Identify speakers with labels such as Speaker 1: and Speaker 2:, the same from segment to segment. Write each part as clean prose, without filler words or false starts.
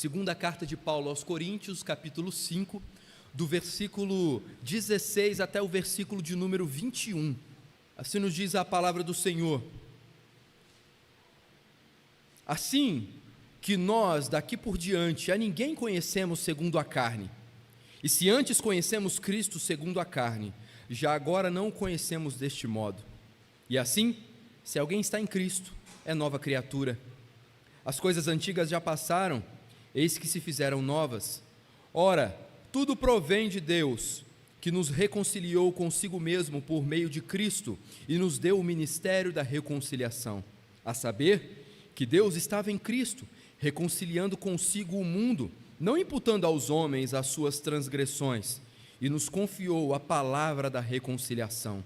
Speaker 1: Segunda carta de Paulo aos Coríntios, capítulo 5, do versículo 16 até o versículo de número 21. Assim nos diz a palavra do Senhor. Assim que nós, daqui por diante, a ninguém conhecemos segundo a carne. E se antes conhecemos Cristo segundo a carne, já agora não o conhecemos deste modo. E assim, se alguém está em Cristo, é nova criatura. As coisas antigas já passaram, eis que se fizeram novas. Ora, tudo provém de Deus, que nos reconciliou consigo mesmo por meio de Cristo e nos deu o ministério da reconciliação, a saber, que Deus estava em Cristo, reconciliando consigo o mundo, não imputando aos homens as suas transgressões, e nos confiou a palavra da reconciliação.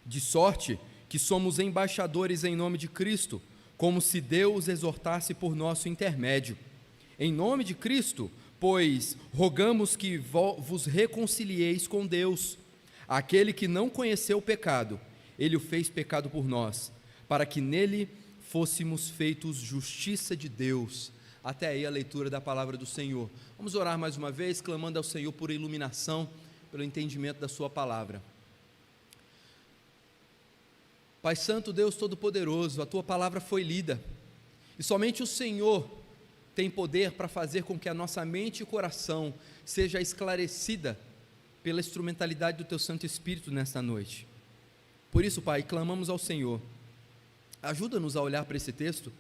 Speaker 1: De sorte que somos embaixadores em nome de Cristo, como se Deus exortasse por nosso intermédio. Em nome de Cristo, pois rogamos que vos reconcilieis com Deus. Aquele que não conheceu o pecado, Ele o fez pecado por nós, para que nele fôssemos feitos justiça de Deus. Até aí a leitura da palavra do Senhor. Vamos orar mais uma vez, clamando ao Senhor por iluminação, pelo entendimento da sua palavra. Pai Santo, Deus Todo-Poderoso, a tua palavra foi lida, e somente o Senhor tem poder para fazer com que a nossa mente e coração seja esclarecida pela instrumentalidade do teu Santo Espírito nesta noite. Por isso, Pai, clamamos ao Senhor, ajuda-nos a olhar para esse texto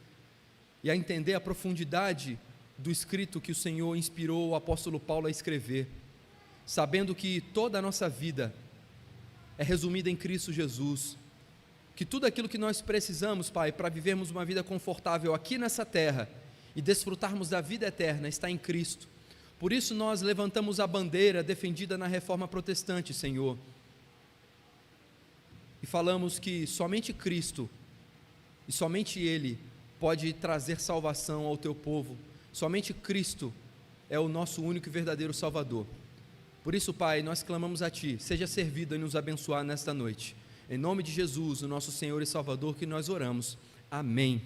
Speaker 1: e a entender a profundidade do escrito que o Senhor inspirou o apóstolo Paulo a escrever, sabendo que toda a nossa vida é resumida em Cristo Jesus, que tudo aquilo que nós precisamos, Pai, para vivermos uma vida confortável aqui nessa terra e desfrutarmos da vida eterna está em Cristo. Por isso nós levantamos a bandeira defendida na Reforma Protestante, Senhor, e falamos que somente Cristo e somente Ele pode trazer salvação ao teu povo, somente Cristo é o nosso único e verdadeiro Salvador. Por isso, Pai, nós clamamos a Ti, seja servido e nos abençoar nesta noite. Em nome de Jesus, o nosso Senhor e Salvador, que nós oramos. Amém.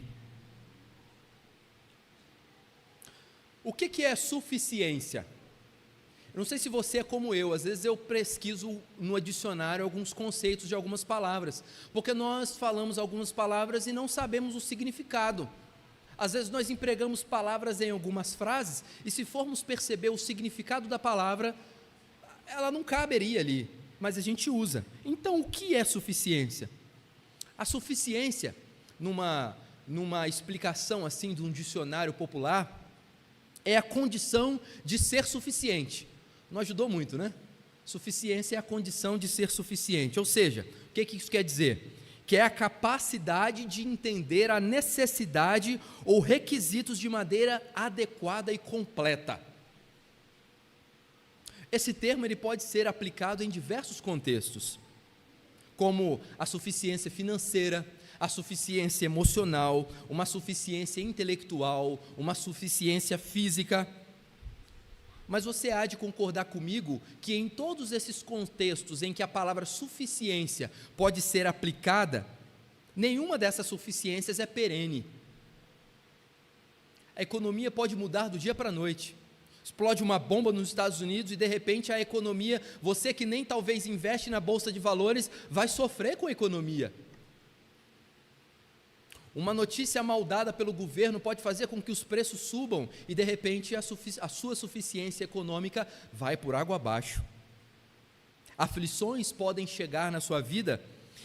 Speaker 1: O que é suficiência? Eu não sei se você é como eu, às vezes eu pesquiso no dicionário alguns conceitos de algumas palavras, porque nós falamos algumas palavras e não sabemos o significado. Às vezes nós empregamos palavras em algumas frases, e se formos perceber o significado da palavra, ela não caberia ali, mas a gente usa. Então, o que é suficiência? A suficiência, numa explicação assim de um dicionário popular, é a condição de ser suficiente. Não ajudou muito, né? Suficiência é a condição de ser suficiente, ou seja, o que isso quer dizer? Que é a capacidade de entender a necessidade ou requisitos de maneira adequada e completa. Esse termo ele pode ser aplicado em diversos contextos, como a suficiência financeira, a suficiência emocional, uma suficiência intelectual, uma suficiência física. Mas você há de concordar comigo que em todos esses contextos em que a palavra suficiência pode ser aplicada, nenhuma dessas suficiências é perene. A economia pode mudar do dia para a noite. Explode uma bomba nos Estados Unidos e de repente a economia, você que nem talvez investe na bolsa de valores, vai sofrer com a economia. Uma notícia mal dada pelo governo pode fazer com que os preços subam e de repente a sua suficiência econômica vai por água abaixo. Aflições podem chegar na sua vida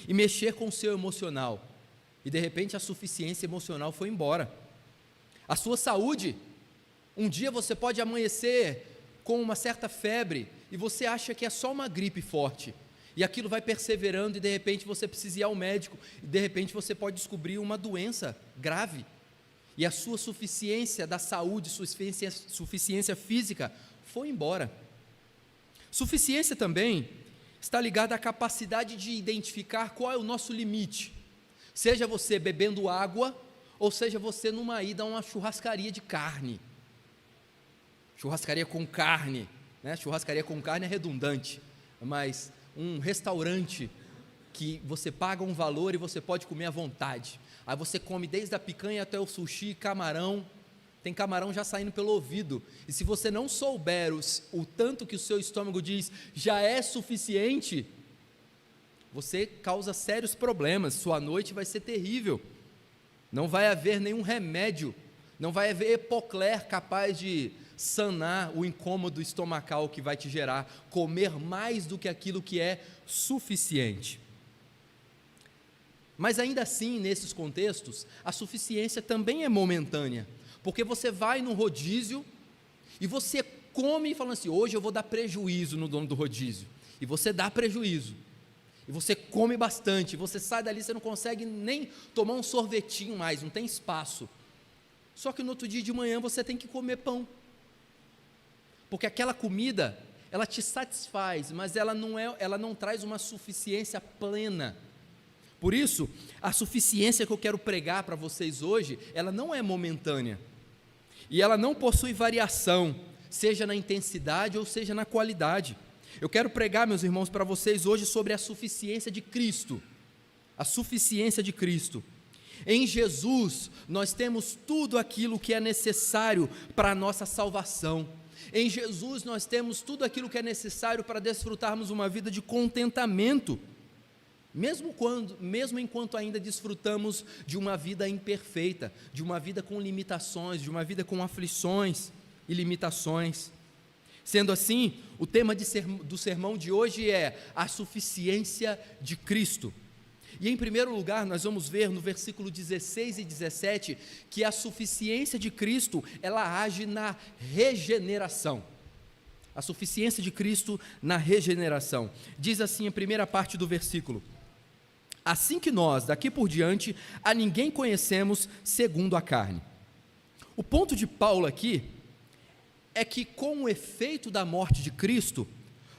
Speaker 1: e mexer com o seu emocional e de repente a suficiência emocional foi embora. A sua saúde, um dia você pode amanhecer com uma certa febre e você acha que é só uma gripe forte, e aquilo vai perseverando e de repente você precisa ir ao médico, e de repente você pode descobrir uma doença grave, e a sua suficiência da saúde, suficiência física foi embora. Suficiência também está ligada à capacidade de identificar qual é o nosso limite, seja você bebendo água, ou seja você numa ida a uma churrascaria de carne. Churrascaria com carne, né? Churrascaria com carne é redundante, mas um restaurante que você paga um valor e você pode comer à vontade. Aí você come desde a picanha até o sushi, camarão, Tem camarão já saindo pelo ouvido, e se você não souber o tanto que o seu estômago diz já é suficiente, você causa sérios problemas, sua noite vai ser terrível, não vai haver nenhum remédio, não vai haver Epocler capaz de sanar o incômodo estomacal que vai te gerar comer mais do que aquilo que é suficiente. Mas ainda assim, nesses contextos, a suficiência também é momentânea, porque você vai num rodízio e você come falando assim, hoje eu vou dar prejuízo no dono do rodízio, e você dá prejuízo, e você come bastante, você sai dali, você não consegue nem tomar um sorvetinho mais, não tem espaço, só que no outro dia de manhã você tem que comer pão, porque aquela comida, ela te satisfaz, mas ela não traz uma suficiência plena. Por isso, a suficiência que eu quero pregar para vocês hoje, ela não é momentânea, e ela não possui variação, seja na intensidade ou seja na qualidade. Eu quero pregar, meus irmãos, para vocês hoje sobre a suficiência de Cristo, a suficiência de Cristo. Em Jesus, nós temos tudo aquilo que é necessário para a nossa salvação. Em Jesus, nós temos tudo aquilo que é necessário para desfrutarmos uma vida de contentamento, mesmo enquanto ainda desfrutamos de uma vida imperfeita, de uma vida com limitações, de uma vida com aflições e limitações. Sendo assim, o tema do sermão de hoje é a suficiência de Cristo. E em primeiro lugar, nós vamos ver no versículo 16 e 17, que a suficiência de Cristo, ela age na regeneração. A suficiência de Cristo na regeneração. Diz assim a primeira parte do versículo: assim que nós, daqui por diante, a ninguém conhecemos segundo a carne. O ponto de Paulo aqui é que com o efeito da morte de Cristo,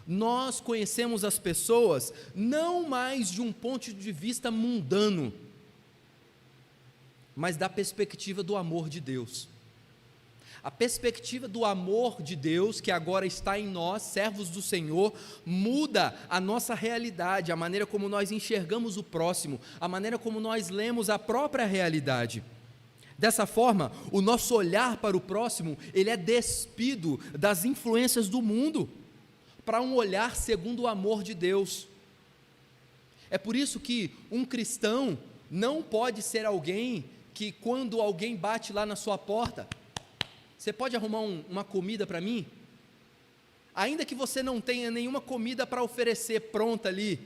Speaker 1: nós conhecemos as pessoas não mais de um ponto de vista mundano, mas da perspectiva do amor de Deus. A perspectiva do amor de Deus, que agora está em nós, servos do Senhor, muda a nossa realidade, a maneira como nós enxergamos o próximo, a maneira como nós lemos a própria realidade. Dessa forma, o nosso olhar para o próximo, ele é despido das influências do mundo, para um olhar segundo o amor de Deus. É por isso que um cristão não pode ser alguém que, quando alguém bate lá na sua porta, você pode arrumar uma comida para mim? Ainda que você não tenha nenhuma comida para oferecer pronta ali,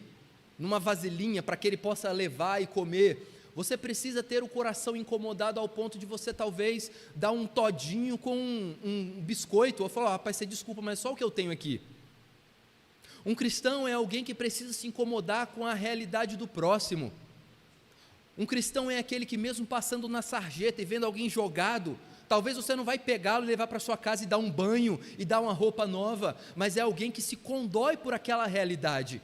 Speaker 1: numa vasilhinha, para que ele possa levar e comer, você precisa ter o coração incomodado ao ponto de você talvez dar um todinho com um biscoito, ou falar, rapaz, você desculpa, mas só o que eu tenho aqui. Um cristão é alguém que precisa se incomodar com a realidade do próximo. Um cristão é aquele que, mesmo passando na sarjeta e vendo alguém jogado, talvez você não vai pegá-lo e levar para sua casa e dar um banho e dar uma roupa nova, mas é alguém que se condói por aquela realidade.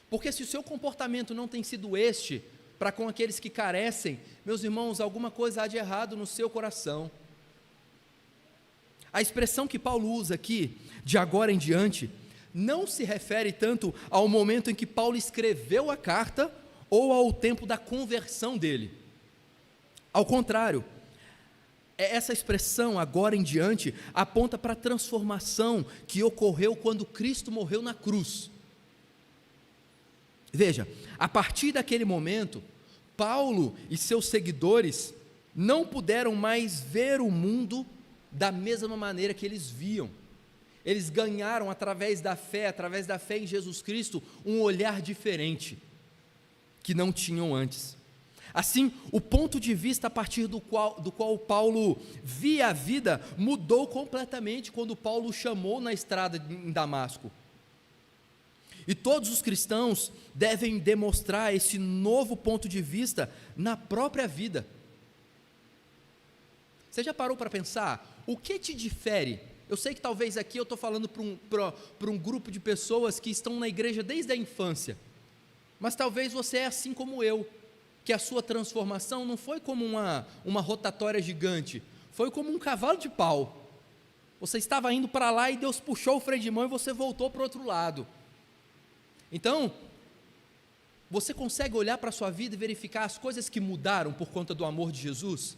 Speaker 1: Porque se o seu comportamento não tem sido este, para com aqueles que carecem, meus irmãos, alguma coisa há de errado no seu coração. A expressão que Paulo usa aqui, de agora em diante, não se refere tanto ao momento em que Paulo escreveu a carta, ou ao tempo da conversão dele. Ao contrário, essa expressão, agora em diante, aponta para a transformação que ocorreu quando Cristo morreu na cruz. Veja, a partir daquele momento, Paulo e seus seguidores não puderam mais ver o mundo da mesma maneira que eles viam. Eles ganharam, através da fé em Jesus Cristo, um olhar diferente, que não tinham antes. Assim, o ponto de vista a partir do qual Paulo via a vida mudou completamente quando Paulo o chamou na estrada em Damasco. E todos os cristãos devem demonstrar esse novo ponto de vista na própria vida. Você já parou para pensar, o que te difere? Eu sei que talvez aqui eu estou falando para um grupo de pessoas que estão na igreja desde a infância, mas talvez você é assim como eu, que a sua transformação não foi como uma rotatória gigante, foi como um cavalo de pau. Você estava indo para lá e Deus puxou o freio de mão e você voltou para o outro lado. Então, você consegue olhar para a sua vida e verificar as coisas que mudaram por conta do amor de Jesus?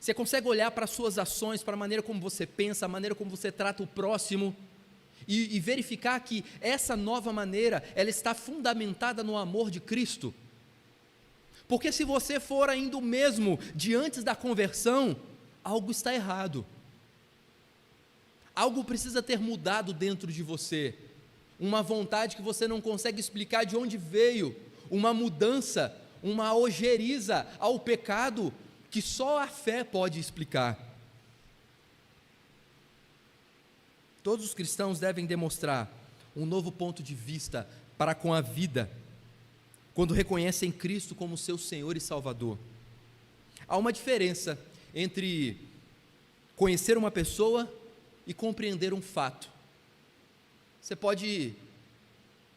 Speaker 1: Você consegue olhar para as suas ações, para a maneira como você pensa, a maneira como você trata o próximo, e verificar que essa nova maneira, ela está fundamentada no amor de Cristo. Porque se você for ainda o mesmo de antes da conversão, algo está errado. Algo precisa ter mudado dentro de você. Uma vontade que você não consegue explicar de onde veio, uma mudança, uma ojeriza ao pecado, que só a fé pode explicar. Todos os cristãos devem demonstrar um novo ponto de vista para com a vida, quando reconhecem Cristo como seu Senhor e Salvador. Há uma diferença entre conhecer uma pessoa e compreender um fato. Você pode,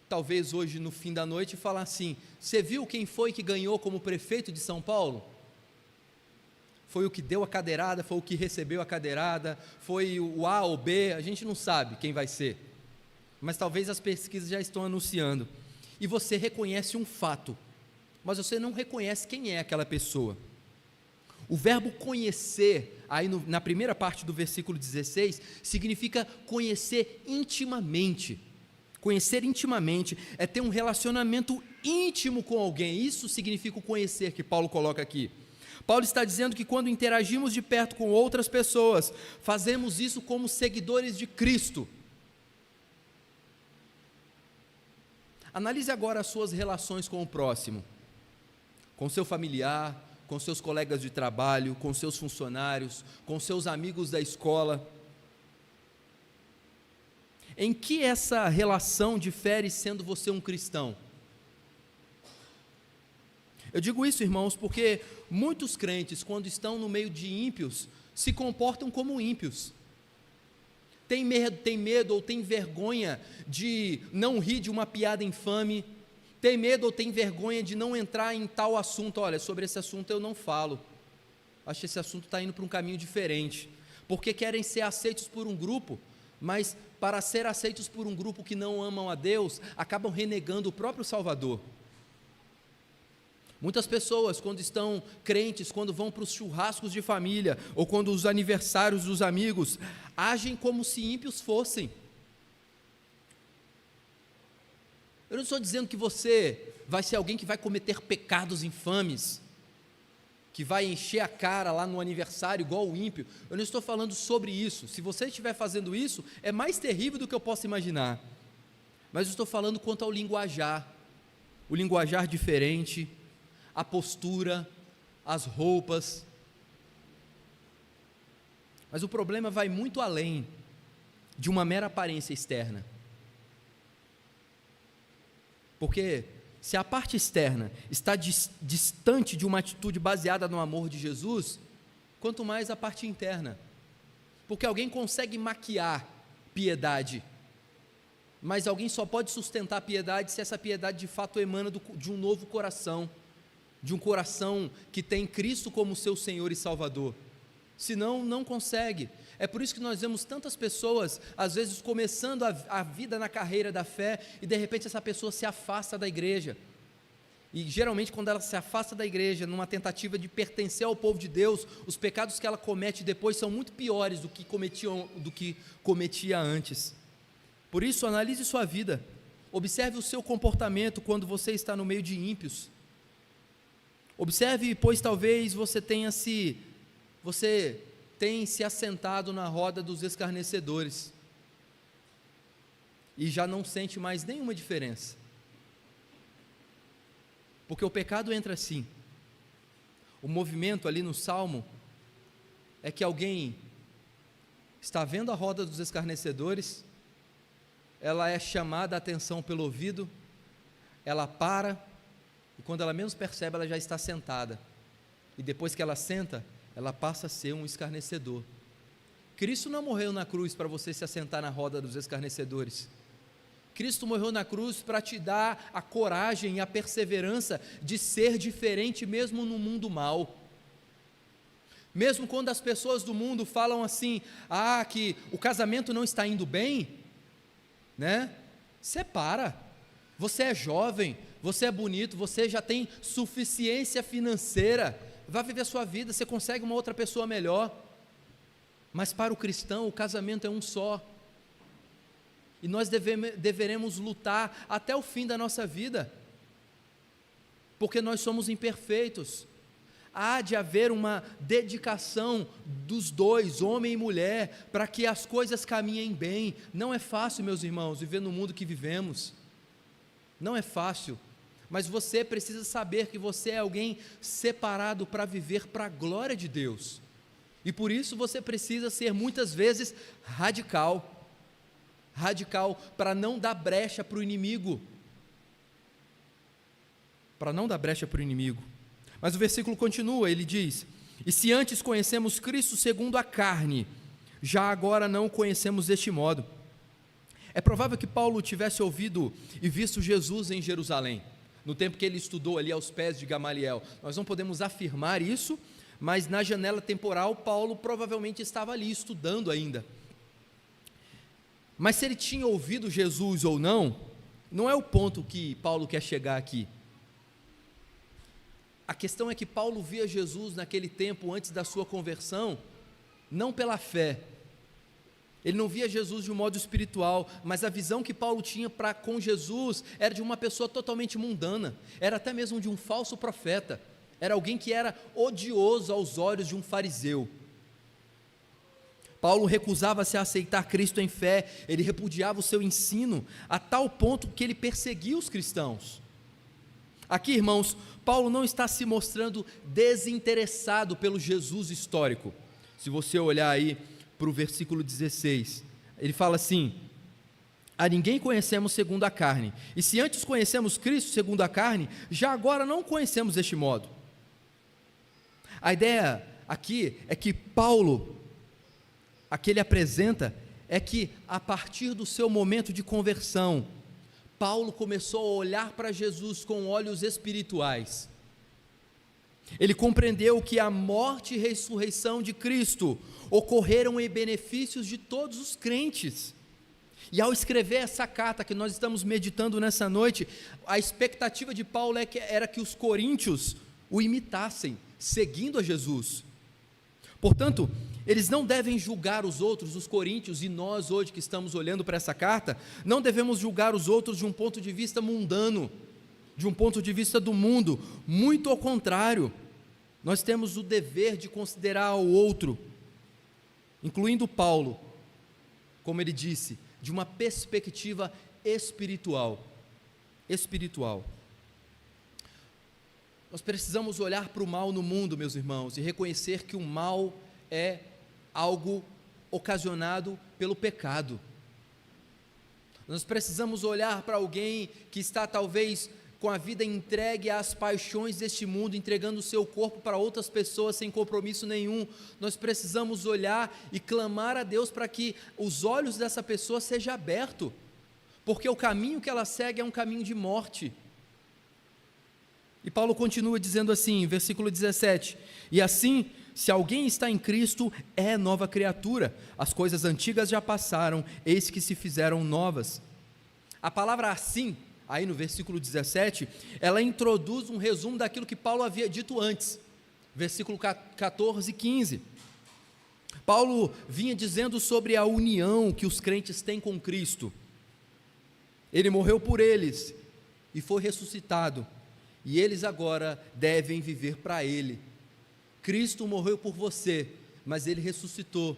Speaker 1: talvez hoje no fim da noite, falar assim: você viu quem foi que ganhou como prefeito de São Paulo? Foi o que deu a cadeirada, foi o que recebeu a cadeirada, foi o A ou B, a gente não sabe quem vai ser, mas talvez as pesquisas já estão anunciando, e você reconhece um fato, mas você não reconhece quem é aquela pessoa. O verbo conhecer, aí na primeira parte do versículo 16, significa conhecer intimamente. Conhecer intimamente é ter um relacionamento íntimo com alguém, isso significa o conhecer que Paulo coloca aqui. Paulo está dizendo que quando interagimos de perto com outras pessoas, fazemos isso como seguidores de Cristo. Analise agora as suas relações com o próximo, com seu familiar, com seus colegas de trabalho, com seus funcionários, com seus amigos da escola. Em que essa relação difere sendo você um cristão? Eu digo isso, irmãos, porque muitos crentes, quando estão no meio de ímpios, se comportam como ímpios. Tem medo ou tem vergonha de não rir de uma piada infame, tem medo ou tem vergonha de não entrar em tal assunto. Olha, sobre esse assunto eu não falo, acho que esse assunto está indo para um caminho diferente, porque querem ser aceitos por um grupo, mas para ser aceitos por um grupo que não amam a Deus, acabam renegando o próprio Salvador. Muitas pessoas, quando estão crentes, quando vão para os churrascos de família, ou quando os aniversários dos amigos, agem como se ímpios fossem. Eu não estou dizendo que você vai ser alguém que vai cometer pecados infames, que vai encher a cara lá no aniversário igual o ímpio. Eu não estou falando sobre isso. Se você estiver fazendo isso, é mais terrível do que eu posso imaginar. Mas eu estou falando quanto ao linguajar, o linguajar diferente, a postura, as roupas. Mas o problema vai muito além de uma mera aparência externa. Porque se a parte externa está distante de uma atitude baseada no amor de Jesus, quanto mais a parte interna. Porque alguém consegue maquiar piedade, mas alguém só pode sustentar a piedade se essa piedade de fato emana de um novo coração, de um coração que tem Cristo como seu Senhor e Salvador. Senão, não consegue. É por isso que nós vemos tantas pessoas, às vezes, começando a vida na carreira da fé, e de repente essa pessoa se afasta da igreja. E geralmente, quando ela se afasta da igreja, numa tentativa de pertencer ao povo de Deus, os pecados que ela comete depois são muito piores do que cometia antes. Por isso, analise sua vida, observe o seu comportamento quando você está no meio de ímpios. Observe, pois talvez você tenha se assentado na roda dos escarnecedores e já não sente mais nenhuma diferença, porque o pecado entra assim. O movimento ali no Salmo é que alguém está vendo a roda dos escarnecedores, ela é chamada a atenção pelo ouvido, ela para, e quando ela menos percebe, ela já está sentada, e depois que ela senta, ela passa a ser um escarnecedor. Cristo não morreu na cruz para você se assentar na roda dos escarnecedores. Cristo morreu na cruz para te dar a coragem e a perseverança de ser diferente mesmo no mundo mau. Mesmo quando as pessoas do mundo falam assim, que o casamento não está indo bem, né? Separa. Você é jovem, você é bonito, você já tem suficiência financeira, vá viver a sua vida, você consegue uma outra pessoa melhor. Mas para o cristão, o casamento é um só. E nós deveremos lutar até o fim da nossa vida, porque nós somos imperfeitos. Há de haver uma dedicação dos dois, homem e mulher, para que as coisas caminhem bem. Não é fácil, meus irmãos, viver no mundo que vivemos. Não é fácil, mas você precisa saber que você é alguém separado para viver para a glória de Deus. E por isso você precisa ser muitas vezes radical, para não dar brecha para o inimigo. Mas o versículo continua, ele diz: e se antes conhecemos Cristo segundo a carne, já agora não o conhecemos deste modo. É provável que Paulo tivesse ouvido e visto Jesus em Jerusalém, no tempo que ele estudou ali aos pés de Gamaliel. Nós não podemos afirmar isso, mas na janela temporal, Paulo provavelmente estava ali estudando ainda. Mas se ele tinha ouvido Jesus ou não, não é o ponto que Paulo quer chegar aqui. A questão é que Paulo via Jesus naquele tempo, antes da sua conversão, não pela fé. Ele não via Jesus de um modo espiritual, mas a visão que Paulo tinha com Jesus era de uma pessoa totalmente mundana, era até mesmo de um falso profeta, era alguém que era odioso aos olhos de um fariseu. Paulo recusava-se a aceitar Cristo em fé, ele repudiava o seu ensino, a tal ponto que ele perseguia os cristãos. Aqui, irmãos, Paulo não está se mostrando desinteressado pelo Jesus histórico. Se você olhar aí para o versículo 16, ele fala assim: a ninguém conhecemos segundo a carne, e se antes conhecemos Cristo segundo a carne, já agora não conhecemos deste modo. A ideia aqui é que Paulo, a que ele apresenta, é que a partir do seu momento de conversão, Paulo começou a olhar para Jesus com olhos espirituais. Ele compreendeu que a morte e ressurreição de Cristo ocorreram em benefícios de todos os crentes. E ao escrever essa carta que nós estamos meditando nessa noite, a expectativa de Paulo era que os coríntios o imitassem, seguindo a Jesus. Portanto, eles não devem julgar os outros, os coríntios, e nós hoje que estamos olhando para essa carta, não devemos julgar os outros de um ponto de vista mundano, de um ponto de vista do mundo. Muito ao contrário, nós temos o dever de considerar o outro, incluindo Paulo, como ele disse, de uma perspectiva espiritual. Nós precisamos olhar para o mal no mundo, meus irmãos, e reconhecer que o mal é algo ocasionado pelo pecado. Nós precisamos olhar para alguém que está talvez com a vida entregue às paixões deste mundo, entregando o seu corpo para outras pessoas sem compromisso nenhum. Nós precisamos olhar e clamar a Deus para que os olhos dessa pessoa sejam abertos, porque o caminho que ela segue é um caminho de morte. E Paulo continua dizendo assim, versículo 17: e assim, se alguém está em Cristo, é nova criatura, as coisas antigas já passaram, eis que se fizeram novas. A palavra assim, aí no versículo 17, ela introduz um resumo daquilo que Paulo havia dito antes, versículo 14 e 15. Paulo vinha dizendo sobre a união que os crentes têm com Cristo. Ele morreu por eles e foi ressuscitado, e eles agora devem viver para Ele. Cristo morreu por você, mas Ele ressuscitou,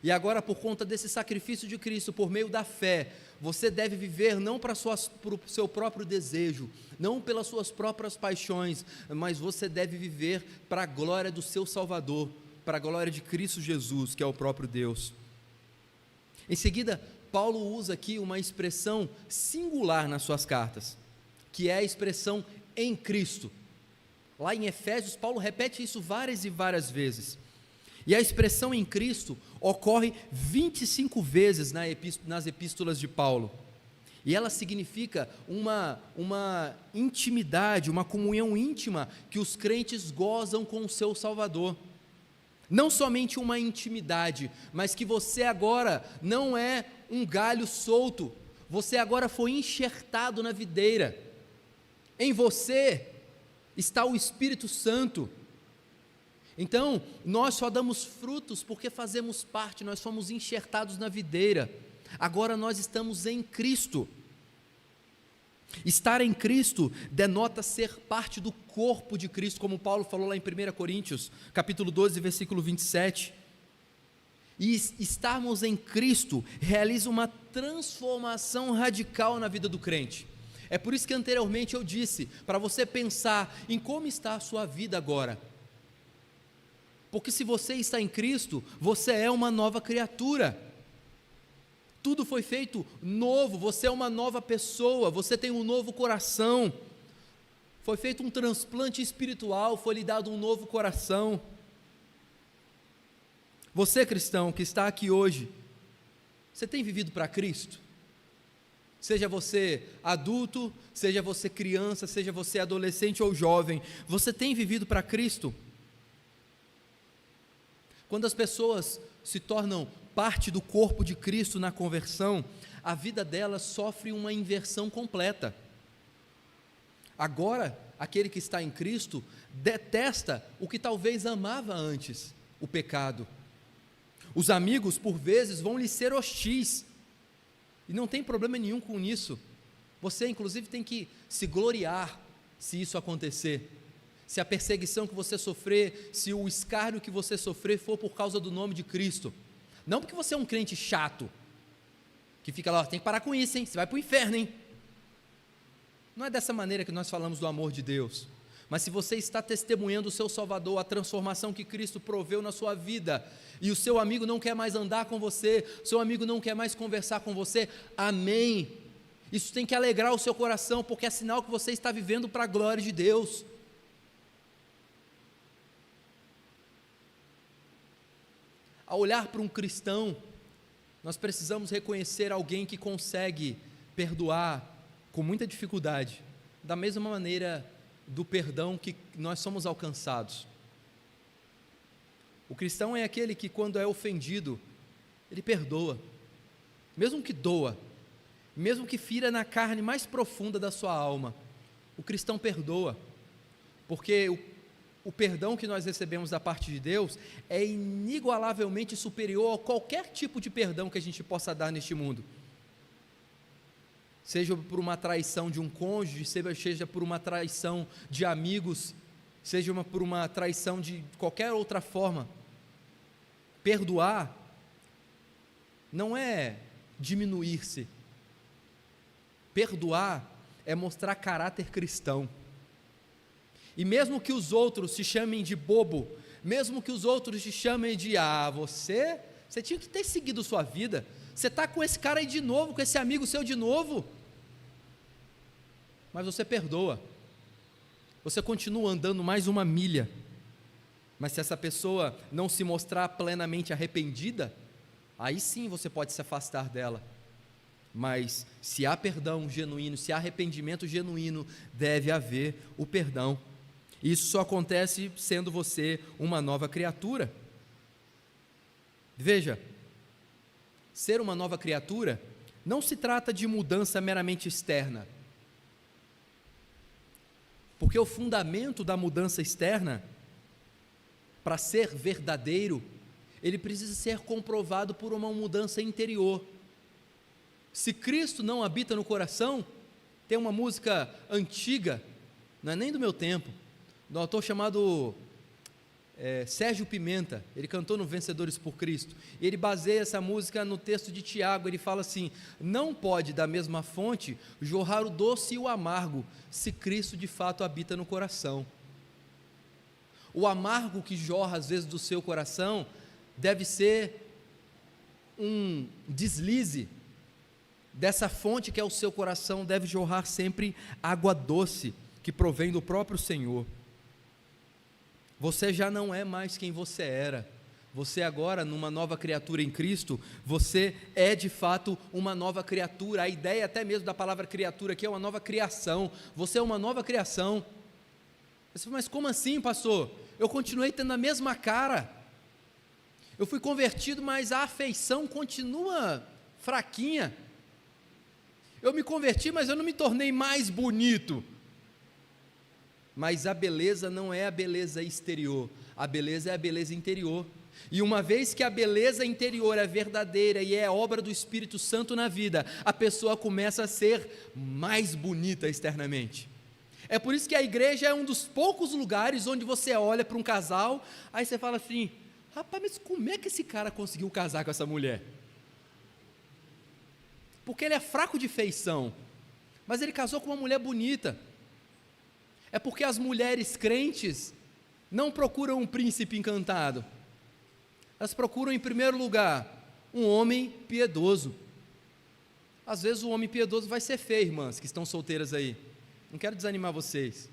Speaker 1: e agora por conta desse sacrifício de Cristo, por meio da fé, você deve viver não para o seu próprio desejo, não pelas suas próprias paixões, mas você deve viver para a glória do seu Salvador, para a glória de Cristo Jesus, que é o próprio Deus. Em seguida, Paulo usa aqui uma expressão singular nas suas cartas, que é a expressão em Cristo. Lá em Efésios, Paulo repete isso várias e várias vezes. E a expressão em Cristo ocorre 25 vezes nas epístolas de Paulo. E ela significa uma intimidade, uma comunhão íntima que os crentes gozam com o seu Salvador. Não somente uma intimidade, mas que você agora não é um galho solto, você agora foi enxertado na videira. Em você está o Espírito Santo, Então, nós só damos frutos porque fazemos parte, nós fomos enxertados na videira. Agora nós estamos em Cristo. Estar em Cristo denota ser parte do corpo de Cristo, como Paulo falou lá em 1 Coríntios, capítulo 12, versículo 27. E estarmos em Cristo realiza uma transformação radical na vida do crente. É por isso que anteriormente eu disse, para você pensar em como está a sua vida agora. Porque se você está em Cristo, você é uma nova criatura. Tudo foi feito novo, você é uma nova pessoa, você tem um novo coração. Foi feito um transplante espiritual, foi lhe dado um novo coração. Você, cristão, que está aqui hoje, você tem vivido para Cristo? Seja você adulto, seja você criança, seja você adolescente ou jovem, você tem vivido para Cristo? Quando as pessoas se tornam parte do corpo de Cristo na conversão, a vida delas sofre uma inversão completa. Agora, aquele que está em Cristo detesta o que talvez amava antes, o pecado. Os amigos, por vezes, vão lhe ser hostis, e não tem problema nenhum com isso. Você, inclusive, tem que se gloriar se isso acontecer. Se a perseguição que você sofrer, se o escárnio que você sofrer for por causa do nome de Cristo. Não porque você é um crente chato, que fica lá, tem que parar com isso, hein? Você vai para o inferno, hein? Não é dessa maneira que nós falamos do amor de Deus. Mas se você está testemunhando o seu Salvador, a transformação que Cristo proveu na sua vida, e o seu amigo não quer mais andar com você, seu amigo não quer mais conversar com você, amém. Isso tem que alegrar o seu coração, porque é sinal que você está vivendo para a glória de Deus. Ao olhar para um cristão, nós precisamos reconhecer alguém que consegue perdoar com muita dificuldade, da mesma maneira do perdão que nós somos alcançados. O cristão é aquele que, quando é ofendido, ele perdoa, mesmo que doa, mesmo que fira na carne mais profunda da sua alma. O cristão perdoa, porque o perdão que nós recebemos da parte de Deus é inigualavelmente superior a qualquer tipo de perdão que a gente possa dar neste mundo. Seja por uma traição de um cônjuge, seja por uma traição de amigos, seja por uma traição de qualquer outra forma. Perdoar não é diminuir-se. Perdoar é mostrar caráter cristão. E mesmo que os outros te chamem de bobo, mesmo que os outros te chamem de, você tinha que ter seguido sua vida, você está com esse cara aí de novo, com esse amigo seu de novo, mas você perdoa, você continua andando mais uma milha, mas se essa pessoa não se mostrar plenamente arrependida, aí sim você pode se afastar dela. Mas se há perdão genuíno, se há arrependimento genuíno, deve haver o perdão. Isso só acontece sendo você uma nova criatura. Veja, ser uma nova criatura não se trata de mudança meramente externa, porque o fundamento da mudança externa, para ser verdadeiro, ele precisa ser comprovado por uma mudança interior. Se Cristo não habita no coração, tem uma música antiga, não é nem do meu tempo, do autor chamado Sérgio Pimenta, ele cantou no Vencedores por Cristo, e ele baseia essa música no texto de Tiago. Ele fala assim: não pode da mesma fonte jorrar o doce e o amargo, se Cristo de fato habita no coração. O amargo que jorra às vezes do seu coração deve ser um deslize dessa fonte que é o seu coração. Deve jorrar sempre água doce, que provém do próprio Senhor. Você já não é mais quem você era. Você agora, numa nova criatura em Cristo, você é de fato uma nova criatura. A ideia até mesmo da palavra criatura aqui é uma nova criação. Você é uma nova criação. Você fala, mas como assim, pastor? Eu continuei tendo a mesma cara. Eu fui convertido, mas a afeição continua fraquinha. Eu me converti, mas eu não me tornei mais bonito. mas a beleza não é a beleza exterior, a beleza é a beleza interior. E uma vez que a beleza interior é verdadeira e é obra do Espírito Santo na vida, a pessoa começa a ser mais bonita externamente. É por isso que a igreja é um dos poucos lugares onde você olha para um casal, aí você fala assim: rapaz, mas como é que esse cara conseguiu casar com essa mulher? Porque ele é fraco de feição, mas ele casou com uma mulher bonita. É porque as mulheres crentes não procuram um príncipe encantado, elas procuram em primeiro lugar um homem piedoso. Às vezes o homem piedoso vai ser feio, irmãs que estão solteiras aí, não quero desanimar vocês.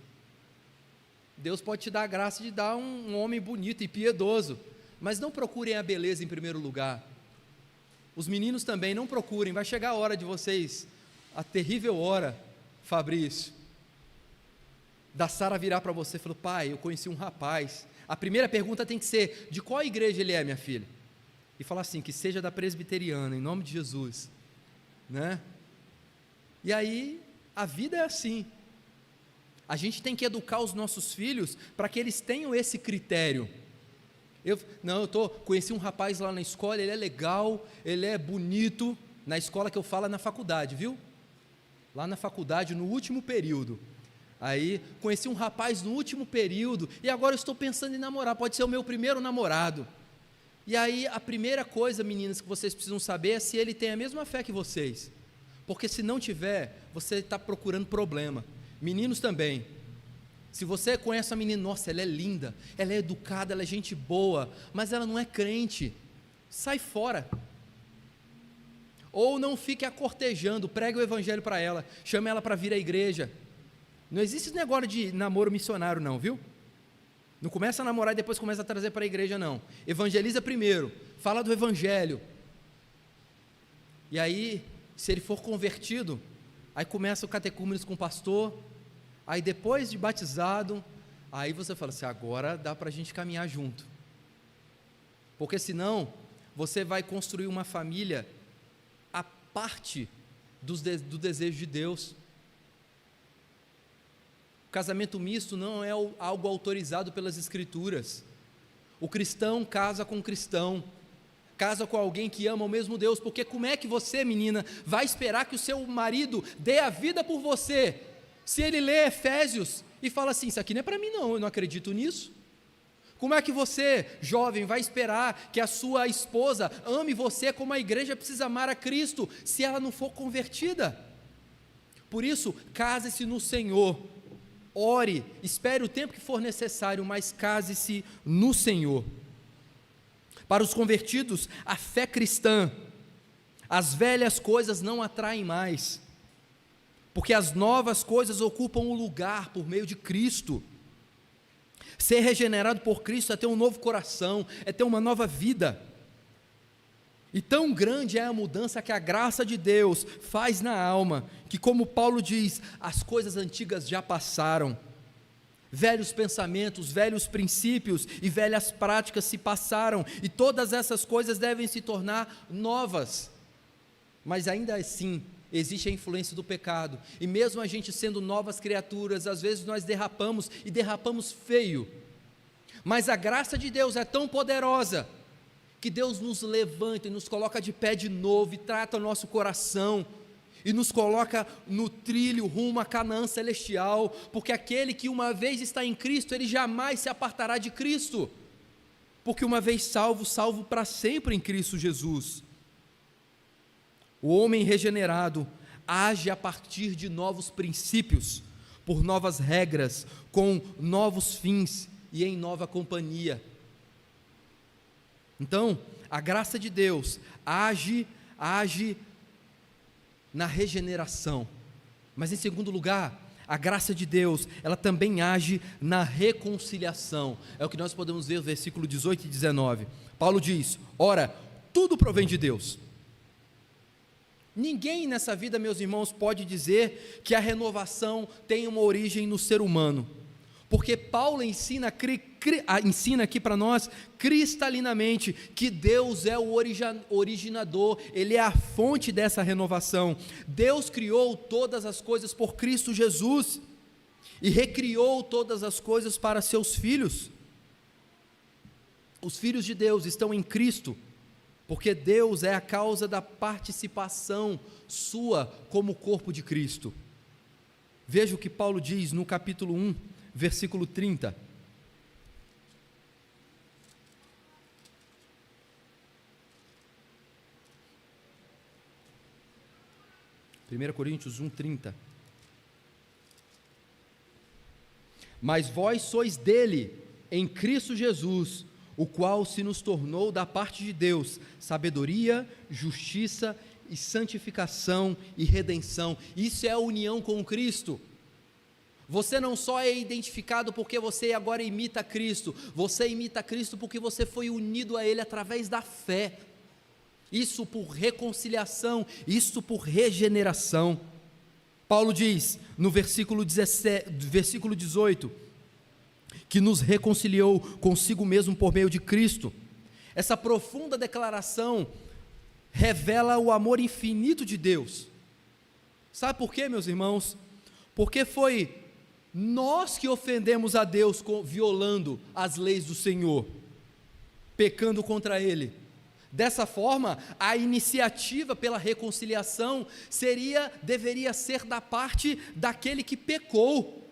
Speaker 1: Deus pode te dar a graça de dar um homem bonito e piedoso, mas não procurem a beleza em primeiro lugar. Os meninos também não procurem, vai chegar a hora de vocês, a terrível hora, Fabrício, da Sara virar para você e falar: pai, eu conheci um rapaz. A primeira pergunta tem que ser: de qual igreja ele é, minha filha? E falar assim: que seja da presbiteriana, em nome de Jesus, né? E aí, a vida é assim, a gente tem que educar os nossos filhos para que eles tenham esse critério. Conheci um rapaz lá na escola, ele é legal, ele é bonito, na escola que eu falo é na faculdade, viu? Lá na faculdade, no último período. Aí, conheci um rapaz no último período, e agora eu estou pensando em namorar, pode ser o meu primeiro namorado. E aí, a primeira coisa, meninas, que vocês precisam saber é se ele tem a mesma fé que vocês, porque se não tiver, você está procurando problema. Meninos também, se você conhece a menina, nossa, ela é linda, ela é educada, ela é gente boa, mas ela não é crente, sai fora. Ou não fique a cortejando, pregue o evangelho para ela, chame ela para vir à igreja. Não existe esse negócio de namoro missionário não, viu? Não começa a namorar e depois começa a trazer para a igreja não. Evangeliza primeiro, fala do evangelho. E aí, se ele for convertido, aí começa o catecúmenos com o pastor, aí depois de batizado, aí você fala assim: agora dá para a gente caminhar junto. Porque senão, você vai construir uma família à parte do desejo de Deus. Casamento misto não é algo autorizado pelas Escrituras. O cristão casa com cristão, casa com alguém que ama o mesmo Deus, porque como é que você, menina, vai esperar que o seu marido dê a vida por você, se ele lê Efésios e fala assim: isso aqui não é para mim não, eu não acredito nisso? Como é que você, jovem, vai esperar que a sua esposa ame você como a igreja precisa amar a Cristo, se ela não for convertida? Por isso, case-se no Senhor. Ore, espere o tempo que for necessário, mas case-se no Senhor. Para os convertidos, a fé cristã, as velhas coisas não atraem mais, porque as novas coisas ocupam o lugar por meio de Cristo. Ser regenerado por Cristo é ter um novo coração, é ter uma nova vida. E tão grande é a mudança que a graça de Deus faz na alma, que, como Paulo diz, as coisas antigas já passaram, velhos pensamentos, velhos princípios e velhas práticas se passaram, e todas essas coisas devem se tornar novas. Mas ainda assim, existe a influência do pecado, e mesmo a gente sendo novas criaturas, às vezes nós derrapamos, e derrapamos feio, mas a graça de Deus é tão poderosa, que Deus nos levanta e nos coloca de pé de novo, e trata o nosso coração, e nos coloca no trilho rumo a Canaã celestial, porque aquele que uma vez está em Cristo, ele jamais se apartará de Cristo, porque uma vez salvo, salvo para sempre em Cristo Jesus. O homem regenerado age a partir de novos princípios, por novas regras, com novos fins e em nova companhia. Então, a graça de Deus age na regeneração, mas em segundo lugar, a graça de Deus, ela também age na reconciliação. É o que nós podemos ver no versículo 18 e 19. Paulo diz: ora, tudo provém de Deus. Ninguém nessa vida, meus irmãos, pode dizer que a renovação tem uma origem no ser humano, porque Paulo ensina aqui para nós cristalinamente que Deus é o originador, Ele é a fonte dessa renovação. Deus criou todas as coisas por Cristo Jesus, e recriou todas as coisas para seus filhos. Os filhos de Deus estão em Cristo, porque Deus é a causa da participação sua como corpo de Cristo. Veja o que Paulo diz no capítulo 1, versículo 30. Primeira Coríntios 1, 30. Mas vós sois dele, em Cristo Jesus, o qual se nos tornou da parte de Deus sabedoria, justiça e santificação e redenção. Isso é a união com Cristo. Você não só é identificado porque você agora imita Cristo, você imita Cristo porque você foi unido a Ele através da fé. Isso por reconciliação, isso por regeneração. Paulo diz no versículo 18, que nos reconciliou consigo mesmo por meio de Cristo. Essa profunda declaração revela o amor infinito de Deus. Sabe por quê, meus irmãos? Porque foi nós que ofendemos a Deus violando as leis do Senhor, pecando contra Ele. Dessa forma, a iniciativa pela reconciliação deveria ser da parte daquele que pecou.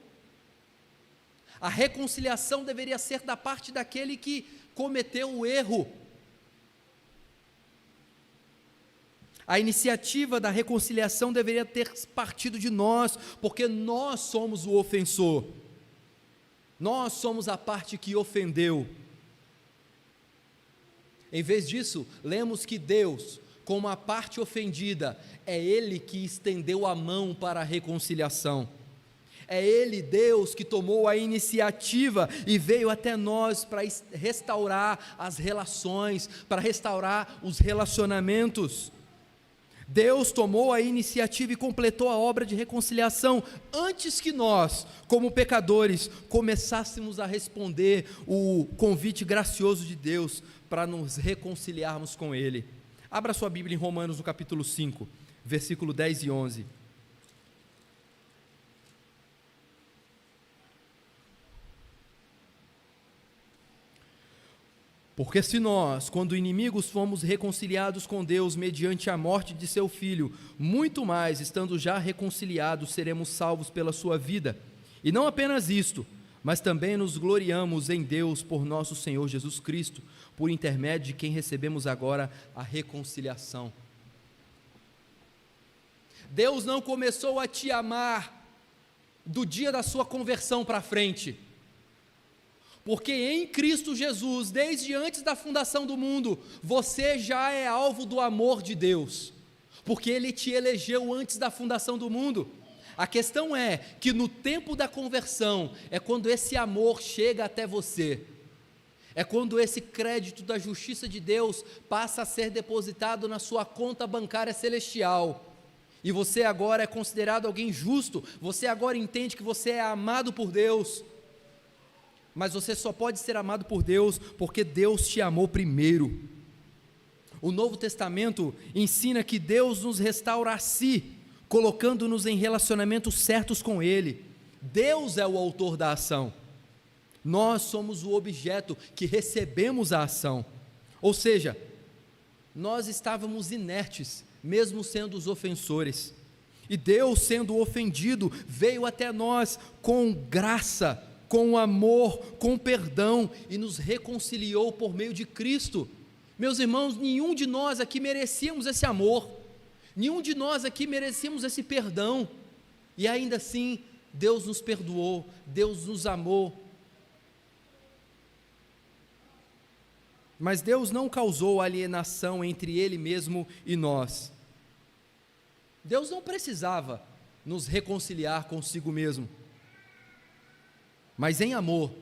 Speaker 1: A reconciliação deveria ser da parte daquele que cometeu o erro. A iniciativa da reconciliação deveria ter partido de nós, porque nós somos o ofensor. Nós somos a parte que ofendeu. Em vez disso, lemos que Deus, como a parte ofendida, é Ele que estendeu a mão para a reconciliação. É Ele, Deus, que tomou a iniciativa e veio até nós para restaurar as relações, para restaurar os relacionamentos. Deus tomou a iniciativa e completou a obra de reconciliação antes que nós, como pecadores, começássemos a responder o convite gracioso de Deus para nos reconciliarmos com Ele. Abra sua Bíblia em Romanos, no capítulo 5, versículo 10 e 11. Porque se nós, quando inimigos, fomos reconciliados com Deus mediante a morte de seu Filho, muito mais, estando já reconciliados, seremos salvos pela sua vida. E não apenas isto, mas também nos gloriamos em Deus por nosso Senhor Jesus Cristo, por intermédio de quem recebemos agora a reconciliação. Deus não começou a te amar do dia da sua conversão para frente, porque em Cristo Jesus, desde antes da fundação do mundo, você já é alvo do amor de Deus, porque Ele te elegeu antes da fundação do mundo. A questão é que no tempo da conversão, é quando esse amor chega até você, é quando esse crédito da justiça de Deus passa a ser depositado na sua conta bancária celestial, e você agora é considerado alguém justo, você agora entende que você é amado por Deus. Mas você só pode ser amado por Deus porque Deus te amou primeiro. O Novo Testamento ensina que Deus nos restaura a si, colocando-nos em relacionamentos certos com Ele. Deus é o autor da ação. Nós somos o objeto que recebemos a ação. Ou seja, nós estávamos inertes, mesmo sendo os ofensores. E Deus, sendo ofendido, veio até nós com graça, com amor, com perdão, e nos reconciliou por meio de Cristo. Meus irmãos, nenhum de nós aqui merecíamos esse amor, nenhum de nós aqui merecíamos esse perdão, e ainda assim, Deus nos perdoou, Deus nos amou. Mas Deus não causou alienação entre Ele mesmo e nós. Deus não precisava nos reconciliar consigo mesmo. Mas em amor,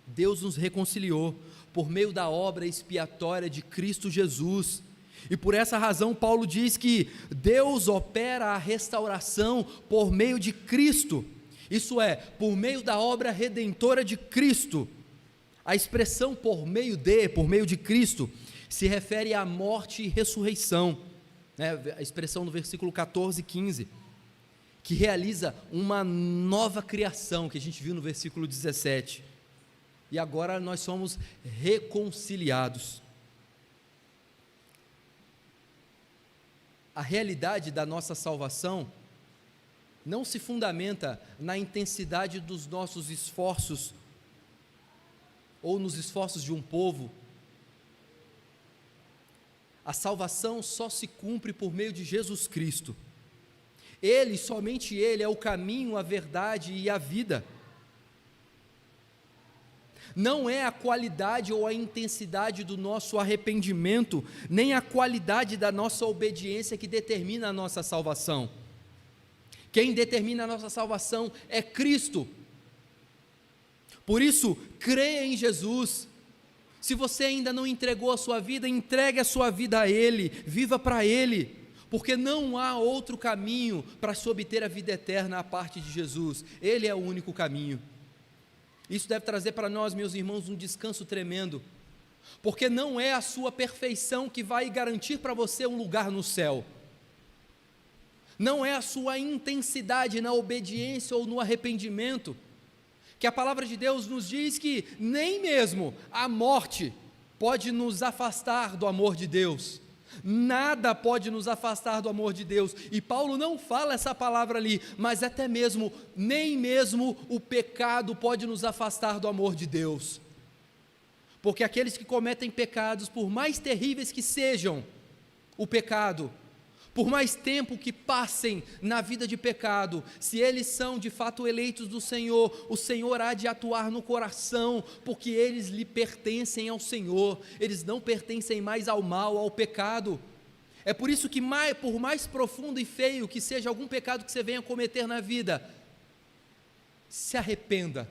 Speaker 1: Deus nos reconciliou por meio da obra expiatória de Cristo Jesus. E por essa razão Paulo diz que Deus opera a restauração por meio de Cristo. Isso é, por meio da obra redentora de Cristo. A expressão por meio de Cristo, se refere à morte e ressurreição, né? A expressão no versículo 14 e 15. que realiza uma nova criação, que a gente viu no versículo 17, e agora nós somos reconciliados. A realidade da nossa salvação não se fundamenta na intensidade dos nossos esforços, ou nos esforços de um povo. A salvação só se cumpre por meio de Jesus Cristo. Ele, somente Ele, é o caminho, a verdade e a vida. Não é a qualidade ou a intensidade do nosso arrependimento, nem a qualidade da nossa obediência que determina a nossa salvação. Quem determina a nossa salvação é Cristo. Por isso, creia em Jesus. Se você ainda não entregou a sua vida, entregue a sua vida a Ele, viva para Ele, porque não há outro caminho para se obter a vida eterna à parte de Jesus. Ele é o único caminho. Isso deve trazer para nós, meus irmãos, um descanso tremendo, porque não é a sua perfeição que vai garantir para você um lugar no céu. Não é a sua intensidade na obediência ou no arrependimento, que a palavra de Deus nos diz que nem mesmo a morte pode nos afastar do amor de Deus. Nada pode nos afastar do amor de Deus, e Paulo não fala essa palavra ali, mas até mesmo, nem mesmo o pecado pode nos afastar do amor de Deus, porque aqueles que cometem pecados, por mais terríveis que sejam o pecado, por mais tempo que passem na vida de pecado, se eles são de fato eleitos do Senhor, o Senhor há de atuar no coração, porque eles lhe pertencem ao Senhor, eles não pertencem mais ao mal, ao pecado. É por isso que por mais profundo e feio que seja algum pecado que você venha cometer na vida, se arrependa,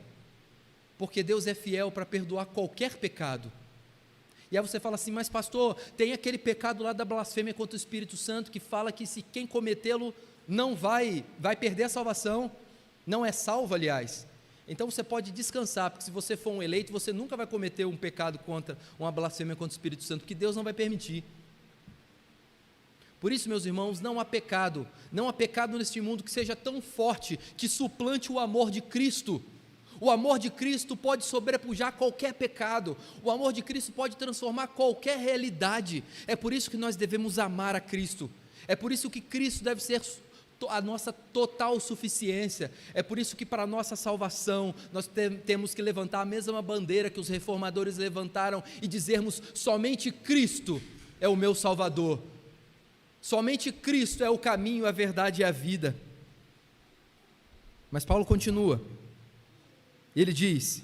Speaker 1: porque Deus é fiel para perdoar qualquer pecado. E aí você fala assim, mas pastor, tem aquele pecado lá da blasfêmia contra o Espírito Santo, que fala que se quem cometê-lo não vai perder a salvação, não é salvo, aliás. Então você pode descansar, porque se você for um eleito, você nunca vai cometer um pecado contra, uma blasfêmia contra o Espírito Santo, que Deus não vai permitir. Por isso, meus irmãos, não há pecado neste mundo que seja tão forte, que suplante o amor de Cristo. O amor de Cristo pode sobrepujar qualquer pecado, o amor de Cristo pode transformar qualquer realidade. É por isso que nós devemos amar a Cristo, é por isso que Cristo deve ser a nossa total suficiência, é por isso que para a nossa salvação nós temos que levantar a mesma bandeira que os reformadores levantaram e dizermos: somente Cristo é o meu Salvador, somente Cristo é o caminho, a verdade e a vida. Mas Paulo continua. Ele diz: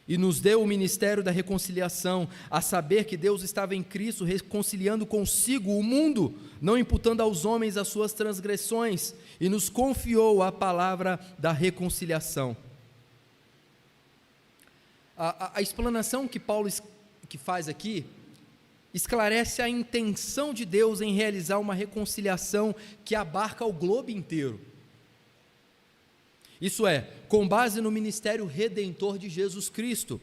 Speaker 1: e nos deu o ministério da reconciliação, a saber que Deus estava em Cristo reconciliando consigo o mundo, não imputando aos homens as suas transgressões, e nos confiou a palavra da reconciliação. A explanação que Paulo faz aqui esclarece a intenção de Deus em realizar uma reconciliação que abarca o globo inteiro. Isso é, com base no ministério redentor de Jesus Cristo.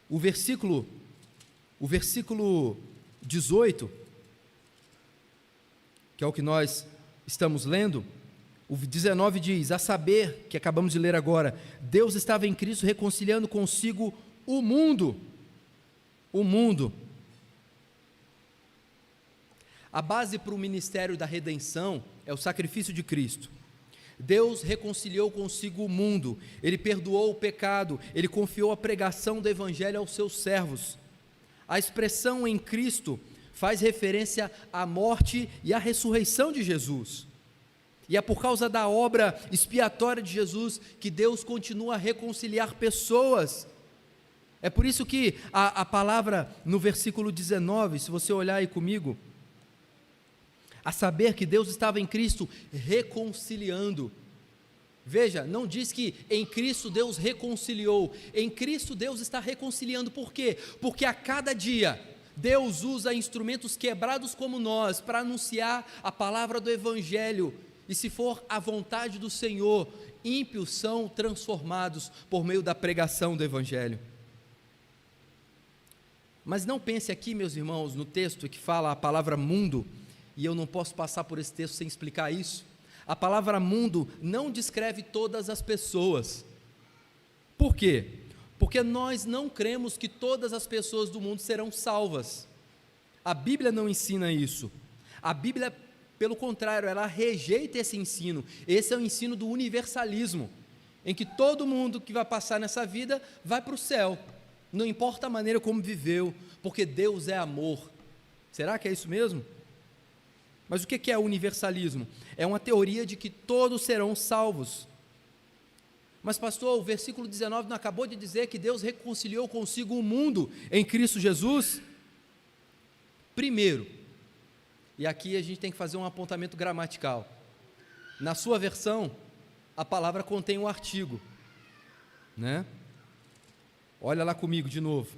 Speaker 1: O versículo 18, que é o que nós estamos lendo, o 19 diz: a saber, que acabamos de ler agora, Deus estava em Cristo reconciliando consigo o mundo. O mundo. A base para o ministério da redenção é o sacrifício de Cristo. Deus reconciliou consigo o mundo, Ele perdoou o pecado, Ele confiou a pregação do Evangelho aos seus servos. A expressão em Cristo faz referência à morte e à ressurreição de Jesus. E é por causa da obra expiatória de Jesus que Deus continua a reconciliar pessoas. É por isso que a palavra no versículo 19, se você olhar aí comigo, a saber que Deus estava em Cristo reconciliando. Veja, não diz que em Cristo Deus reconciliou, em Cristo Deus está reconciliando. Por quê? Porque a cada dia Deus usa instrumentos quebrados como nós para anunciar a palavra do Evangelho, e se for a vontade do Senhor, ímpios são transformados por meio da pregação do Evangelho. Mas não pense aqui, meus irmãos, no texto que fala a palavra mundo, e eu não posso passar por esse texto sem explicar isso. A palavra mundo não descreve todas as pessoas. Por quê? Porque nós não cremos que todas as pessoas do mundo serão salvas. A Bíblia não ensina isso. A Bíblia, pelo contrário, ela rejeita esse ensino. Esse é o ensino do universalismo, em que todo mundo que vai passar nessa vida vai para o céu, não importa a maneira como viveu, porque Deus é amor. Será que é isso mesmo? Mas o que é o universalismo? É uma teoria de que todos serão salvos. Mas pastor, o versículo 19 não acabou de dizer que Deus reconciliou consigo o mundo em Cristo Jesus? Primeiro, e aqui a gente tem que fazer um apontamento gramatical, na sua versão, a palavra contém um artigo, né? Olha lá comigo de novo.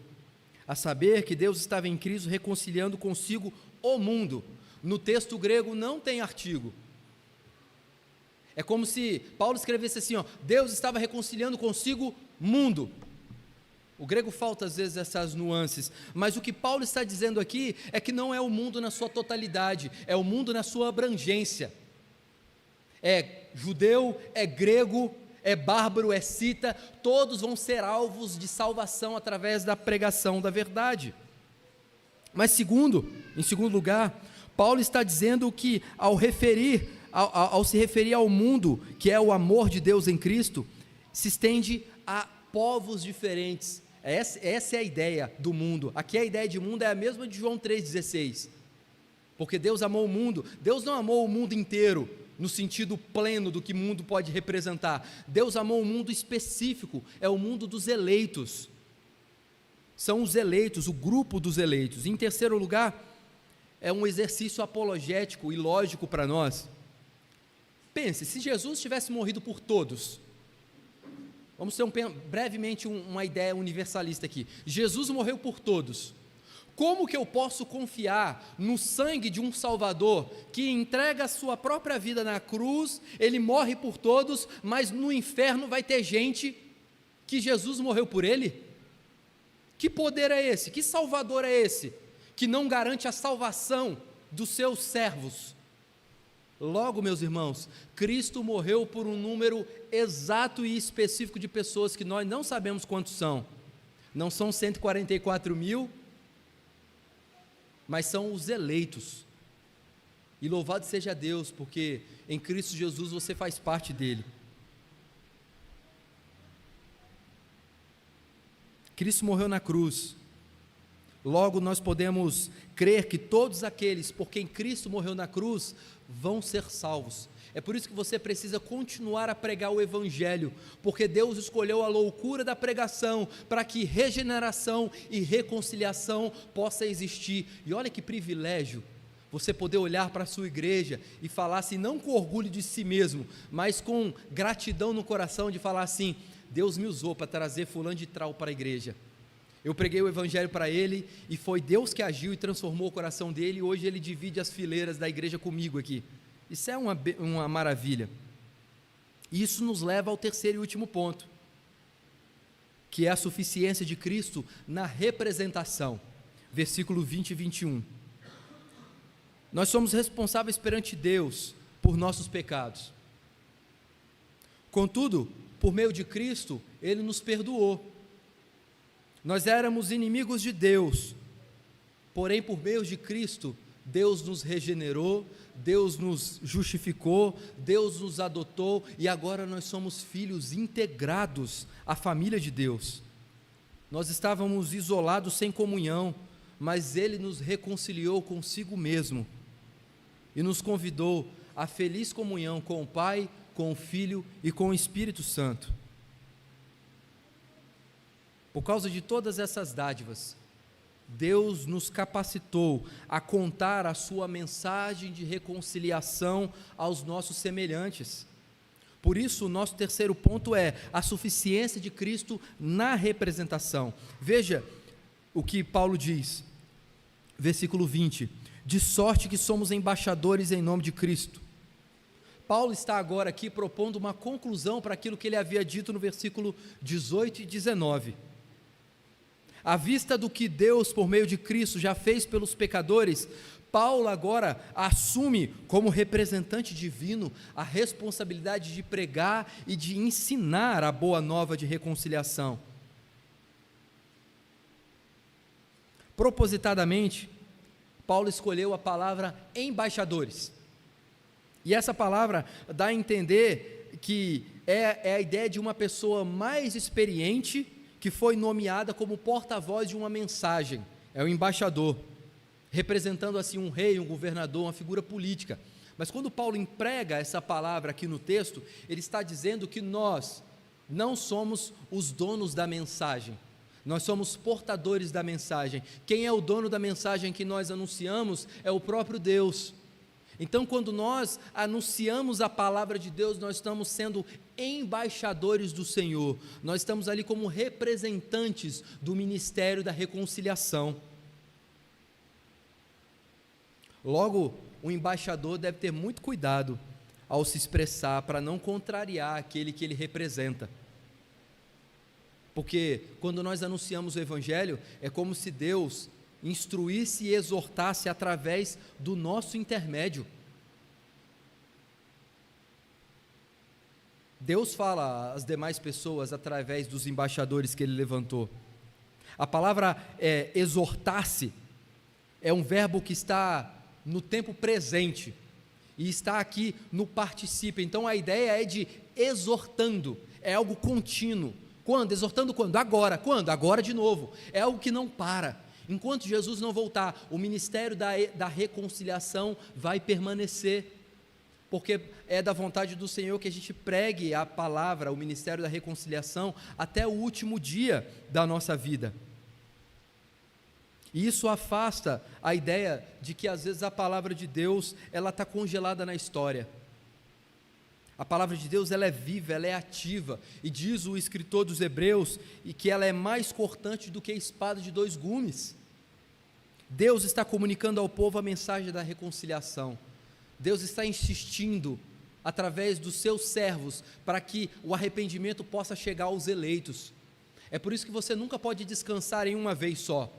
Speaker 1: A saber que Deus estava em Cristo reconciliando consigo o mundo. No texto grego não tem artigo. É como se Paulo escrevesse assim, ó, Deus estava reconciliando consigo mundo. O grego falta às vezes essas nuances, mas o que Paulo está dizendo aqui é que não é o mundo na sua totalidade, é o mundo na sua abrangência. É judeu, é grego, é bárbaro, é cita, todos vão ser alvos de salvação através da pregação da verdade. Mas em segundo lugar, Paulo está dizendo que ao se referir ao mundo, que é o amor de Deus em Cristo, se estende a povos diferentes. Essa é a ideia do mundo. Aqui a ideia de mundo é a mesma de João 3,16. Porque Deus amou o mundo. Deus não amou o mundo inteiro, no sentido pleno do que o mundo pode representar. Deus amou um mundo específico, é o mundo dos eleitos. São os eleitos, o grupo dos eleitos. Em terceiro lugar, é um exercício apologético e lógico para nós. Pense, se Jesus tivesse morrido por todos, vamos ter brevemente uma ideia universalista aqui. Jesus morreu por todos. Como que eu posso confiar no sangue de um Salvador que entrega a sua própria vida na cruz, ele morre por todos, mas no inferno vai ter gente que Jesus morreu por ele? Que poder é esse? Que Salvador é esse? Que não garante a salvação dos seus servos? Logo, meus irmãos, Cristo morreu por um número exato e específico de pessoas que nós não sabemos quantos são. Não são 144 mil, mas são os eleitos. E louvado seja Deus, porque em Cristo Jesus você faz parte dele. Cristo morreu na cruz. Logo nós podemos crer que todos aqueles por quem Cristo morreu na cruz vão ser salvos. É por isso que você precisa continuar a pregar o Evangelho, porque Deus escolheu a loucura da pregação para que regeneração e reconciliação possa existir. E olha que privilégio você poder olhar para a sua igreja e falar assim, não com orgulho de si mesmo, mas com gratidão no coração de falar assim, Deus me usou para trazer fulano de tal para a igreja. Eu preguei o Evangelho para ele e foi Deus que agiu e transformou o coração dele, e hoje ele divide as fileiras da igreja comigo aqui. Isso é uma maravilha. E isso nos leva ao terceiro e último ponto, que é a suficiência de Cristo na representação. Versículo 20 e 21. Nós somos responsáveis perante Deus por nossos pecados. Contudo, por meio de Cristo, Ele nos perdoou. Nós éramos inimigos de Deus, porém por meio de Cristo, Deus nos regenerou, Deus nos justificou, Deus nos adotou e agora nós somos filhos integrados à família de Deus. Nós estávamos isolados sem comunhão, mas Ele nos reconciliou consigo mesmo e nos convidou à feliz comunhão com o Pai, com o Filho e com o Espírito Santo. Por causa de todas essas dádivas, Deus nos capacitou a contar a sua mensagem de reconciliação aos nossos semelhantes. Por isso, o nosso terceiro ponto é a suficiência de Cristo na representação. Veja o que Paulo diz, versículo 20: de sorte que somos embaixadores em nome de Cristo. Paulo está agora aqui propondo uma conclusão para aquilo que ele havia dito no versículo 18 e 19. À vista do que Deus, por meio de Cristo, já fez pelos pecadores, Paulo agora assume, como representante divino, a responsabilidade de pregar e de ensinar a boa nova de reconciliação. Propositadamente, Paulo escolheu a palavra embaixadores. E essa palavra dá a entender que é a ideia de uma pessoa mais experiente que foi nomeada como porta-voz de uma mensagem. É o embaixador, representando assim um rei, um governador, uma figura política. Mas quando Paulo emprega essa palavra aqui no texto, ele está dizendo que nós não somos os donos da mensagem, nós somos portadores da mensagem. Quem é o dono da mensagem que nós anunciamos é o próprio Deus. Então, quando nós anunciamos a palavra de Deus, nós estamos sendo embaixadores do Senhor, nós estamos ali como representantes do ministério da reconciliação. Logo, o embaixador deve ter muito cuidado ao se expressar para não contrariar aquele que ele representa. Porque quando nós anunciamos o Evangelho, é como se Deus instruísse e exortasse através do nosso intermédio. Deus fala às demais pessoas através dos embaixadores que ele levantou. A palavra exortar-se é um verbo que está no tempo presente e está aqui no particípio. Então a ideia é de exortando, é algo contínuo. Quando? Exortando quando? Agora. Quando? Agora de novo. É algo que não para. Enquanto Jesus não voltar, o ministério da reconciliação vai permanecer, porque é da vontade do Senhor que a gente pregue a palavra, o ministério da reconciliação, até o último dia da nossa vida. E isso afasta a ideia de que às vezes a palavra de Deus, ela está congelada na história. A palavra de Deus, ela é viva, ela é ativa, e diz o escritor dos Hebreus, e que ela é mais cortante do que a espada de dois gumes. Deus está comunicando ao povo a mensagem da reconciliação. Deus está insistindo, através dos seus servos, para que o arrependimento possa chegar aos eleitos. É por isso que você nunca pode descansar em uma vez só.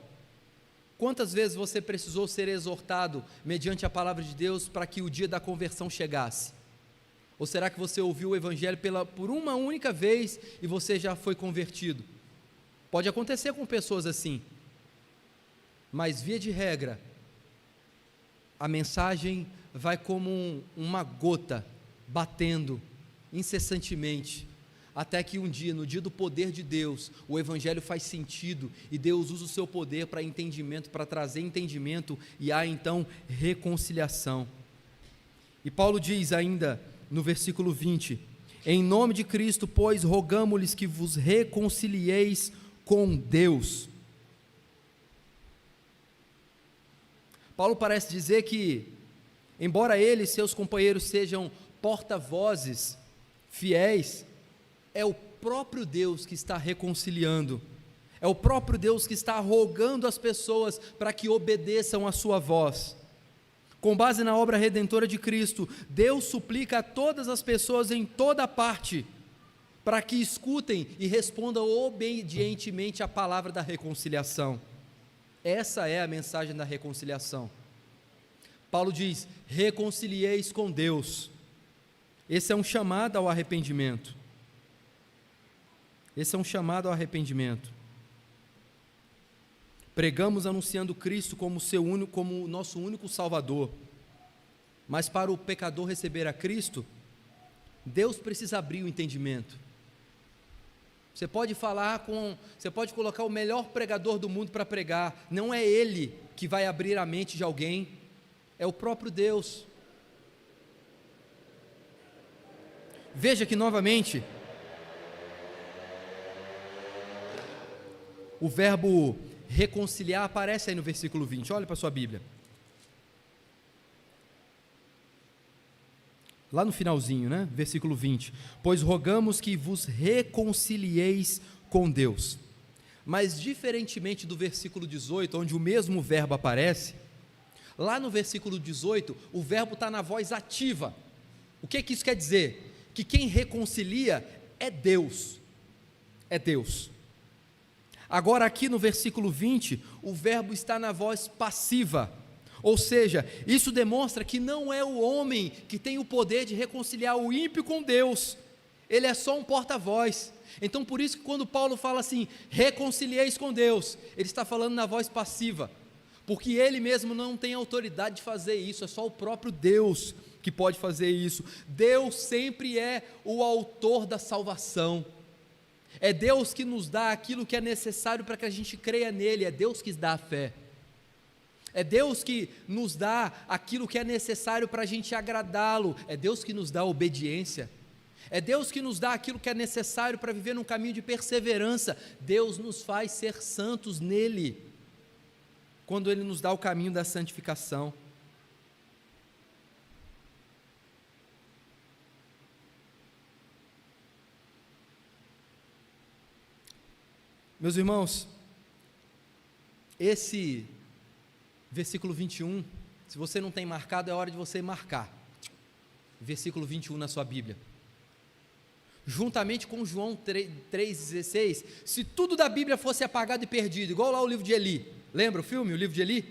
Speaker 1: Quantas vezes você precisou ser exortado, mediante a palavra de Deus, para que o dia da conversão chegasse? Ou será que você ouviu o Evangelho por uma única vez e você já foi convertido? Pode acontecer com pessoas assim, mas via de regra, a mensagem vai como uma gota, batendo incessantemente, até que um dia, no dia do poder de Deus, o Evangelho faz sentido, e Deus usa o seu poder para entendimento, para trazer entendimento, e há então reconciliação. E Paulo diz ainda, no versículo 20, em nome de Cristo, pois, rogamo-lhes que vos reconcilieis com Deus. Paulo parece dizer que, embora ele e seus companheiros sejam porta-vozes fiéis, é o próprio Deus que está reconciliando, é o próprio Deus que está rogando às pessoas para que obedeçam a sua voz. Com base na obra redentora de Cristo, Deus suplica a todas as pessoas em toda parte, para que escutem e respondam obedientemente à palavra da reconciliação. Essa é a mensagem da reconciliação. Paulo diz: reconcilieis com Deus. Esse é um chamado ao arrependimento. Esse é um chamado ao arrependimento. Pregamos anunciando Cristo como o nosso único Salvador. Mas para o pecador receber a Cristo, Deus precisa abrir o entendimento. Você pode colocar o melhor pregador do mundo para pregar, não é ele que vai abrir a mente de alguém, é o próprio Deus. Veja que novamente, o verbo reconciliar aparece aí no versículo 20, olha para a sua Bíblia. Lá no finalzinho, né? Versículo 20, pois rogamos que vos reconcilieis com Deus. Mas diferentemente do versículo 18, onde o mesmo verbo aparece, lá no versículo 18, o verbo está na voz ativa. O que isso quer dizer? Que quem reconcilia é Deus. É Deus. Agora aqui no versículo 20, o verbo está na voz passiva, ou seja, isso demonstra que não é o homem que tem o poder de reconciliar o ímpio com Deus, ele é só um porta-voz. Então por isso que quando Paulo fala assim, reconcilieis com Deus, ele está falando na voz passiva, porque ele mesmo não tem autoridade de fazer isso, é só o próprio Deus que pode fazer isso. Deus sempre é o autor da salvação, é Deus que nos dá aquilo que é necessário para que a gente creia nele, é Deus que dá a fé, é Deus que nos dá aquilo que é necessário para a gente agradá-lo, é Deus que nos dá a obediência, é Deus que nos dá aquilo que é necessário para viver num caminho de perseverança. Deus nos faz ser santos nele, quando ele nos dá o caminho da santificação. Meus irmãos, esse versículo 21, se você não tem marcado, é hora de você marcar, versículo 21 na sua Bíblia, juntamente com João 3,16, se tudo da Bíblia fosse apagado e perdido, igual lá o livro de Eli, lembra o filme, o livro de Eli?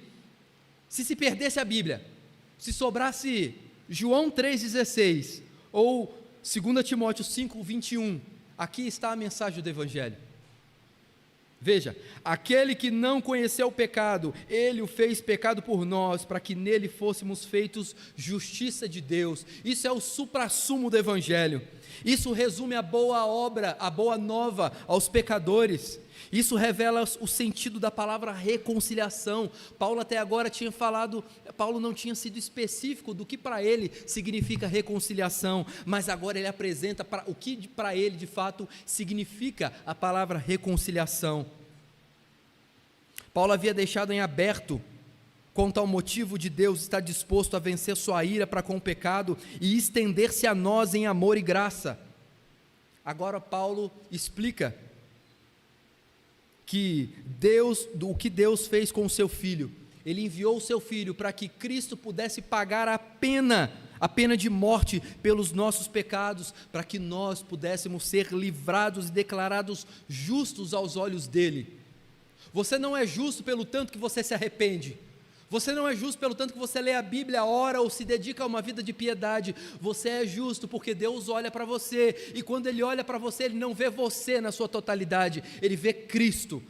Speaker 1: Se perdesse a Bíblia, se sobrasse João 3,16, ou 2 Timóteo 5,21, aqui está a mensagem do Evangelho. Veja, aquele que não conheceu o pecado, ele o fez pecado por nós, para que nele fôssemos feitos justiça de Deus. Isso é o suprassumo do Evangelho, isso resume a boa obra, a boa nova aos pecadores, isso revela o sentido da palavra reconciliação. Paulo até agora tinha falado, Paulo não tinha sido específico do que para ele significa reconciliação, mas agora ele apresenta o que para ele de fato significa a palavra reconciliação. Paulo havia deixado em aberto quanto ao motivo de Deus estar disposto a vencer sua ira para com o pecado e estender-se a nós em amor e graça. Agora Paulo explica o que Deus fez com o seu Filho. Ele enviou o seu Filho para que Cristo pudesse pagar a pena de morte pelos nossos pecados, para que nós pudéssemos ser livrados e declarados justos aos olhos dele. Você não é justo pelo tanto que você se arrepende, você não é justo pelo tanto que você lê a Bíblia, ora ou se dedica a uma vida de piedade. Você é justo porque Deus olha para você, e quando Ele olha para você, Ele não vê você na sua totalidade, Ele vê Cristo,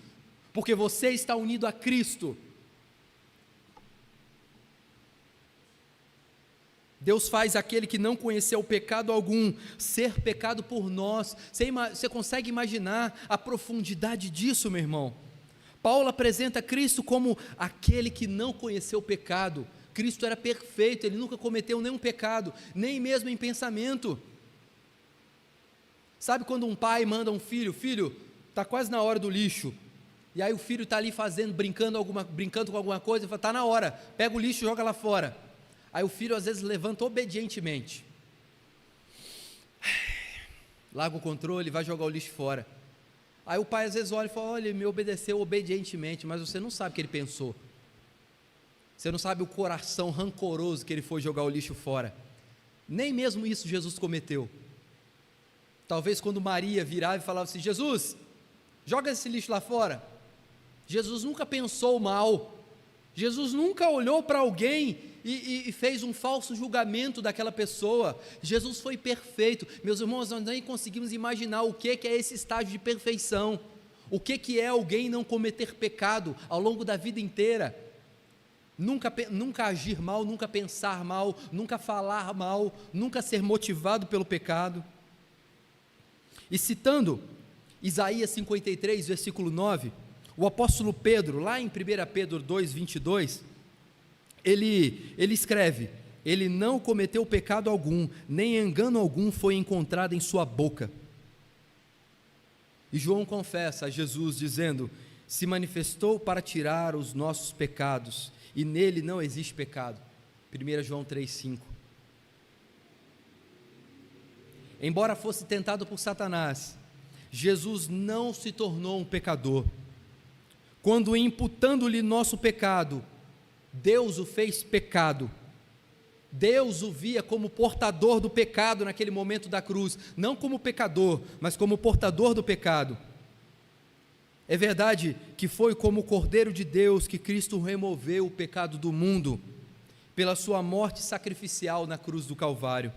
Speaker 1: porque você está unido a Cristo. Deus faz aquele que não conheceu pecado algum ser pecado por nós. Você consegue imaginar a profundidade disso, meu irmão? Paulo apresenta Cristo como aquele que não conheceu pecado. Cristo era perfeito, ele nunca cometeu nenhum pecado, nem mesmo em pensamento. Sabe quando um pai manda um filho, está quase na hora do lixo, e aí o filho está ali brincando com alguma coisa, e fala, está na hora, pega o lixo e joga lá fora. Aí o filho às vezes levanta obedientemente, larga o controle, vai jogar o lixo fora. Aí o pai às vezes olha e fala, olha, ele me obedeceu obedientemente, mas você não sabe o que ele pensou, você não sabe o coração rancoroso que ele foi jogar o lixo fora. Nem mesmo isso Jesus cometeu. Talvez quando Maria virava e falava assim, Jesus, joga esse lixo lá fora, Jesus nunca pensou mal, Jesus nunca olhou para alguém e fez um falso julgamento daquela pessoa. Jesus foi perfeito. Meus irmãos, nós nem conseguimos imaginar o que é esse estágio de perfeição, o que é alguém não cometer pecado ao longo da vida inteira, nunca agir mal, nunca pensar mal, nunca falar mal, nunca ser motivado pelo pecado. E citando Isaías 53, versículo 9, o apóstolo Pedro, lá em 1 Pedro 2, 22, ele escreve, ele não cometeu pecado algum, nem engano algum foi encontrado em sua boca. E João confessa a Jesus dizendo, se manifestou para tirar os nossos pecados, e nele não existe pecado. 1 João 3,5. Embora fosse tentado por Satanás, Jesus não se tornou um pecador. Quando imputando-lhe nosso pecado, Deus o fez pecado. Deus o via como portador do pecado naquele momento da cruz, não como pecador, mas como portador do pecado. É verdade que foi como o Cordeiro de Deus que Cristo removeu o pecado do mundo pela sua morte sacrificial na cruz do Calvário.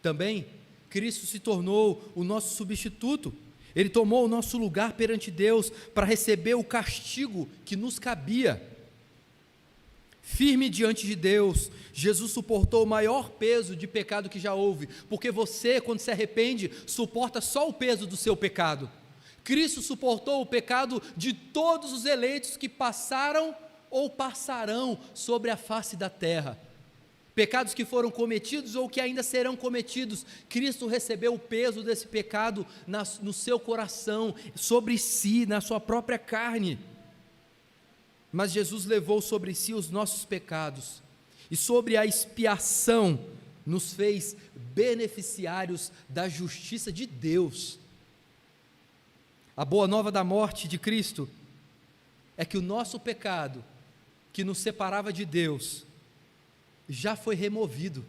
Speaker 1: Também, Cristo se tornou o nosso substituto. Ele tomou o nosso lugar perante Deus para receber o castigo que nos cabia. Firme diante de Deus, Jesus suportou o maior peso de pecado que já houve, porque você, quando se arrepende, suporta só o peso do seu pecado. Cristo suportou o pecado de todos os eleitos que passaram ou passarão sobre a face da terra. Pecados que foram cometidos ou que ainda serão cometidos, Cristo recebeu o peso desse pecado no seu coração, sobre si, na sua própria carne. Mas Jesus levou sobre si os nossos pecados, e sobre a expiação nos fez beneficiários da justiça de Deus. A boa nova da morte de Cristo é que o nosso pecado, que nos separava de Deus, já foi removido.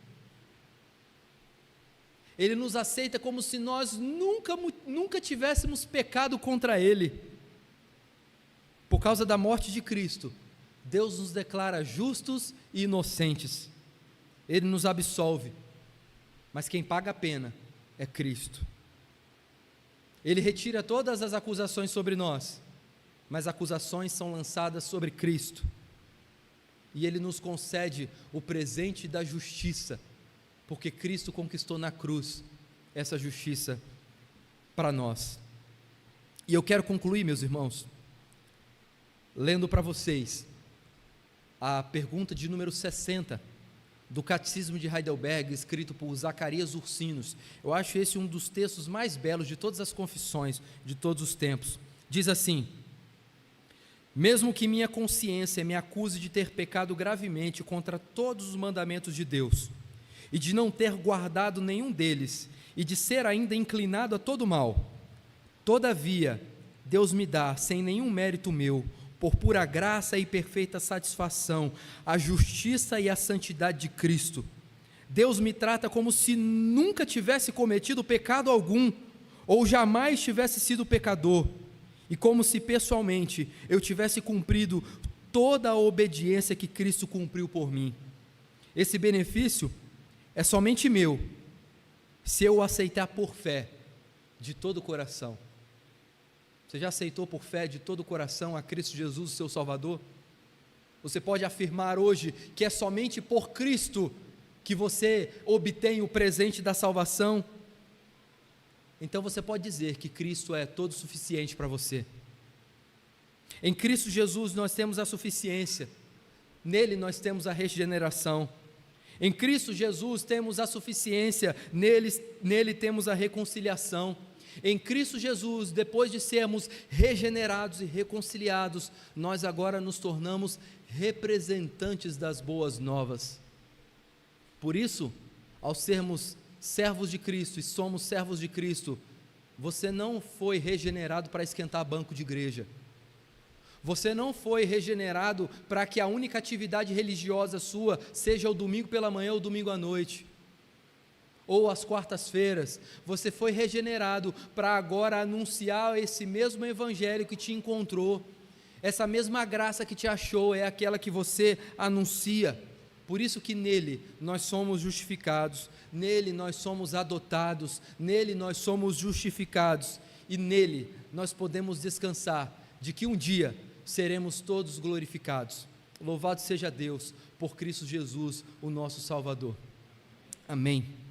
Speaker 1: Ele nos aceita como se nós nunca tivéssemos pecado contra Ele. Por causa da morte de Cristo, Deus nos declara justos e inocentes. Ele nos absolve, mas quem paga a pena é Cristo. Ele retira todas as acusações sobre nós, mas acusações são lançadas sobre Cristo. E Ele nos concede o presente da justiça, porque Cristo conquistou na cruz essa justiça para nós. E eu quero concluir, meus irmãos, lendo para vocês a pergunta de número 60 do Catecismo de Heidelberg, escrito por Zacarias Ursinos. Eu acho esse um dos textos mais belos de todas as confissões de todos os tempos. Diz assim: mesmo que minha consciência me acuse de ter pecado gravemente contra todos os mandamentos de Deus, e de não ter guardado nenhum deles, e de ser ainda inclinado a todo mal, todavia Deus me dá, sem nenhum mérito meu, por pura graça e perfeita satisfação, a justiça e a santidade de Cristo. Deus me trata como se nunca tivesse cometido pecado algum, ou jamais tivesse sido pecador, e como se pessoalmente eu tivesse cumprido toda a obediência que Cristo cumpriu por mim. Esse benefício é somente meu, se eu o aceitar por fé, de todo o coração. Você já aceitou por fé de todo o coração a Cristo Jesus, seu Salvador? Você pode afirmar hoje que é somente por Cristo que você obtém o presente da salvação? Então você pode dizer que Cristo é todo suficiente para você. Em Cristo Jesus nós temos a suficiência, nele nós temos a regeneração. Em Cristo Jesus temos a suficiência, nele temos a reconciliação. Em Cristo Jesus, depois de sermos regenerados e reconciliados, nós agora nos tornamos representantes das boas novas. Por isso, ao sermos servos de Cristo e somos servos de Cristo, você não foi regenerado para esquentar banco de igreja. Você não foi regenerado para que a única atividade religiosa sua seja o domingo pela manhã ou domingo à noite, ou às quartas-feiras. Você foi regenerado para agora anunciar esse mesmo evangelho que te encontrou. Essa mesma graça que te achou é aquela que você anuncia. Por isso que nele nós somos justificados, nele nós somos adotados, nele nós somos justificados, e nele nós podemos descansar de que um dia seremos todos glorificados. Louvado seja Deus por Cristo Jesus, o nosso Salvador. Amém.